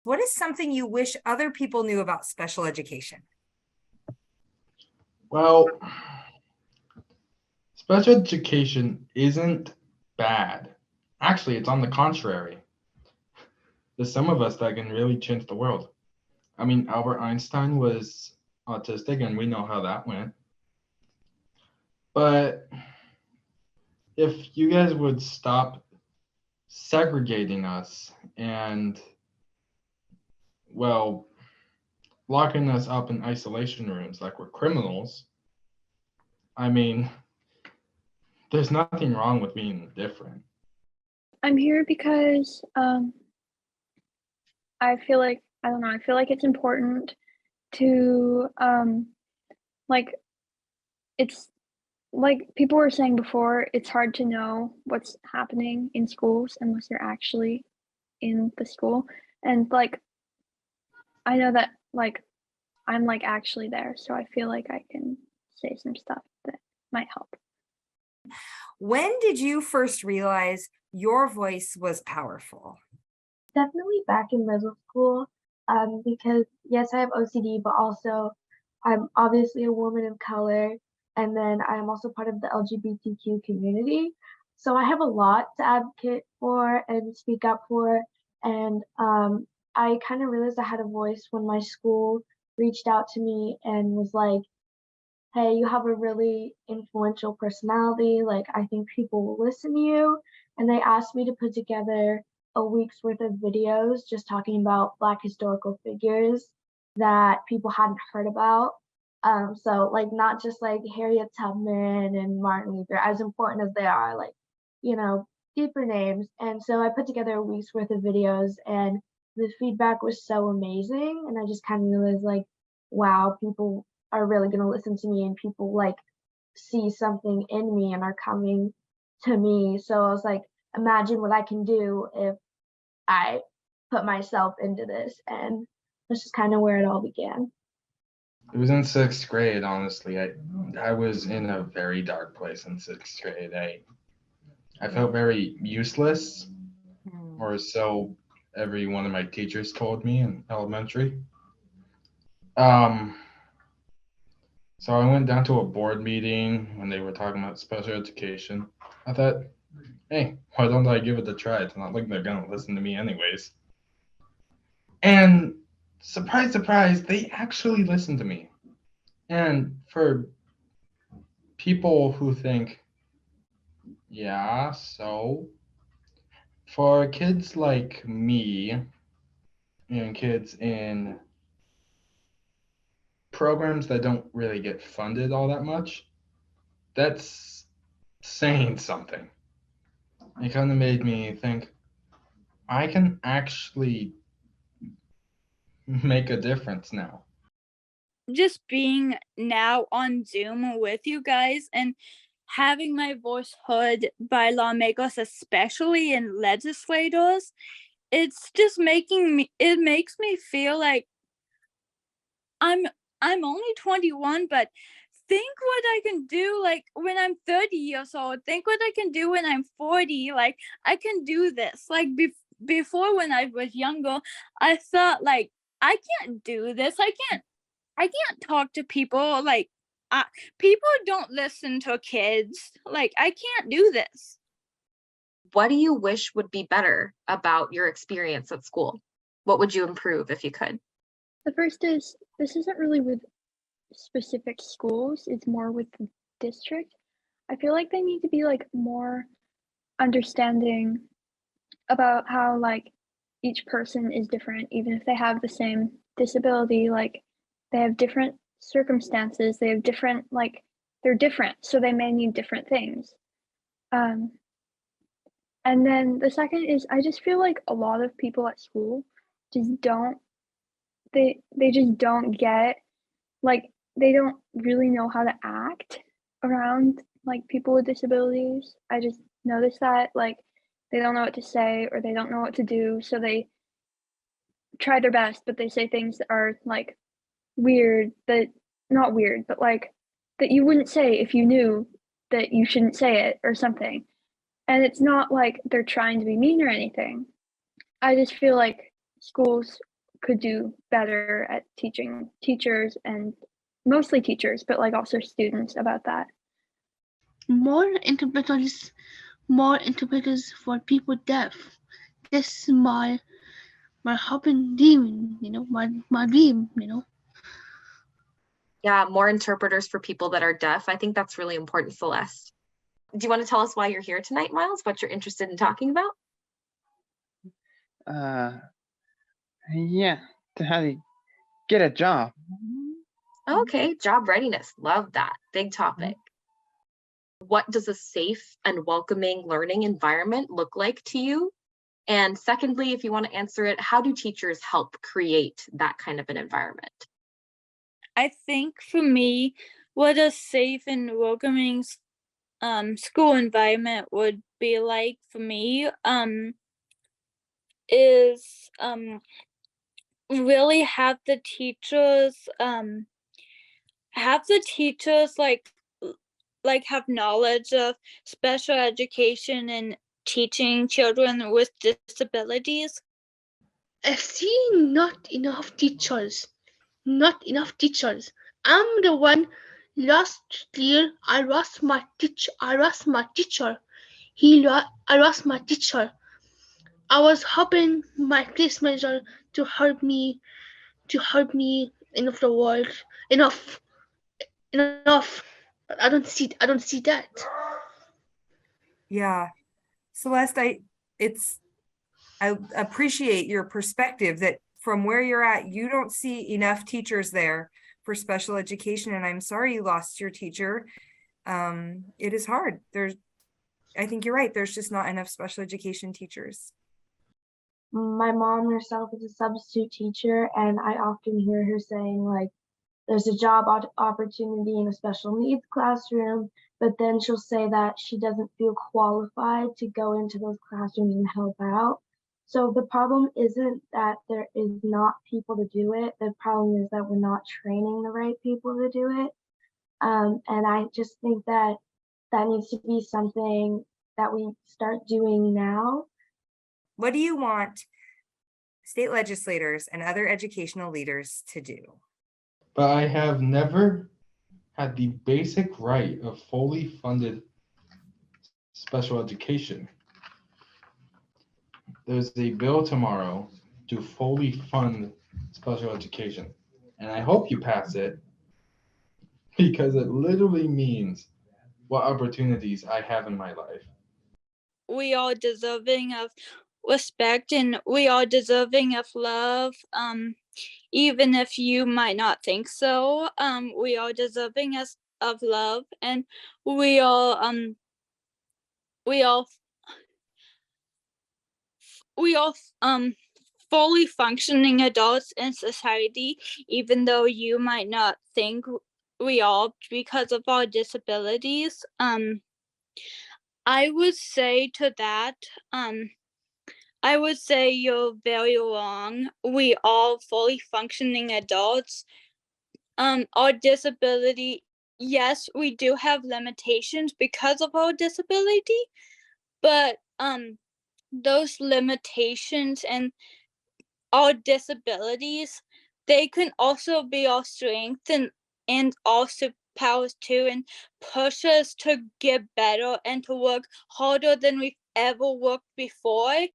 What is something you wish other people knew about special education? Well, special education isn't bad. Actually, it's on the contrary. There's some of us that can really change the world. I mean, Albert Einstein was autistic, and we know how that went. But if you guys would stop segregating us and, well, locking us up in isolation rooms like we're criminals, I mean, there's nothing wrong with being different. I'm here because I feel like I feel like it's important to like it's like people were saying before, it's hard to know what's happening in schools unless you're actually in the school. And like I know that like I'm like actually there, so I feel like I can say some stuff that might help. When did you first realize your voice was powerful? Definitely back in middle school, because yes, I have OCD, but also I'm obviously a woman of color, and then I'm also part of the LGBTQ community. So I have a lot to advocate for and speak up for, and I kind of realized I had a voice when my school reached out to me and was like, "Hey, you have a really influential personality. Like, I think people will listen to you." And they asked me to put together a week's worth of videos just talking about Black historical figures that people hadn't heard about. So like not just like Harriet Tubman and Martin Luther, as important as they are, like, you know, deeper names. And so I put together a week's worth of videos and the feedback was so amazing. And I just kind of realized like, wow, people are really gonna listen to me and people like see something in me and are coming to me. So I was like, imagine what I can do if I put myself into this. And that's just kind of where it all began. It was in sixth grade, honestly. I was in a very dark place in sixth grade. I felt very useless, or so every one of my teachers told me in elementary. Um, so I went down to a board meeting when they were talking about special education. I thought, hey, why don't I give it a try? It's not like they're gonna listen to me anyways. And surprise, surprise, they actually listened to me. And for people who think, yeah, so for kids like me and kids in programs that don't really get funded all that much, that's saying something. It kind of made me think I can actually make a difference now. Just being now on Zoom with you guys and having my voice heard by lawmakers, especially in legislators, it's just it makes me feel like I'm I'm only 21, but think what I can do like when I'm 30 years old. Think what I can do when I'm 40. Like I can do this. Like before when I was younger, I thought like I can't do this. I can't talk to people like people don't listen to kids. Like I can't do this. What do you wish would be better about your experience at school? What would you improve if you could? The first is this isn't really with specific schools, it's more with the district. I feel like they need to be like more understanding about how like each person is different, even if they have the same disability, like they have different circumstances, they have different like they're different, so they may need different things. Um, and then the second is I just feel like a lot of people at school just don't they just don't get like they don't really know how to act around like people with disabilities. I just noticed that like they don't know what to say or they don't know what to do, so they try their best, but they say things that are like weird that not weird, but like that you wouldn't say if you knew that you shouldn't say it or something. And it's not like they're trying to be mean or anything. I just feel like schools could do better at teaching teachers and mostly teachers, but like also students about that. More interpreters for people deaf. This is my hope and dream, my dream, Yeah, more interpreters for people that are deaf. I think that's really important, Celeste. Do you want to tell us why you're here tonight, Miles? What you're interested in talking about? Yeah, to how to get a job. Okay, job readiness. Love that. Big topic. What does a safe and welcoming learning environment look like to you? And secondly, if you want to answer it, how do teachers help create that kind of an environment? I think for me, what a safe and welcoming school environment would be like for me is really have the teachers like have knowledge of special education and teaching children with disabilities. I see not enough teachers. I'm the one last year. I lost my teacher. I lost my teacher. I was hoping my class manager to help me enough the world enough. But I don't see that. Yeah. Celeste, I appreciate your perspective that from where you're at, you don't see enough teachers there for special education. And I'm sorry you lost your teacher. It is hard. I think you're right. There's just not enough special education teachers. My mom herself is a substitute teacher, and I often hear her saying, like, there's a job opportunity in a special needs classroom, but then she'll say that she doesn't feel qualified to go into those classrooms and help out. So the problem isn't that there is not people to do it. The problem is that we're not training the right people to do it. And I just think that that needs to be something that we start doing now. What do you want state legislators and other educational leaders to do? But I have never had the basic right of fully funded special education. There's a bill tomorrow to fully fund special education, and I hope you pass it because it literally means what opportunities I have in my life. We are deserving of respect and we are deserving of love. Even if you might not think so, we are deserving of love, and we are fully functioning adults in society, even though you might not think we are because of our disabilities. I would say to that, I would say you're very wrong. We are fully functioning adults. Our disability, yes, we do have limitations because of our disability, but those limitations and our disabilities, they can also be our strength and also powers too, and push us to get better and to work harder than we've ever worked before.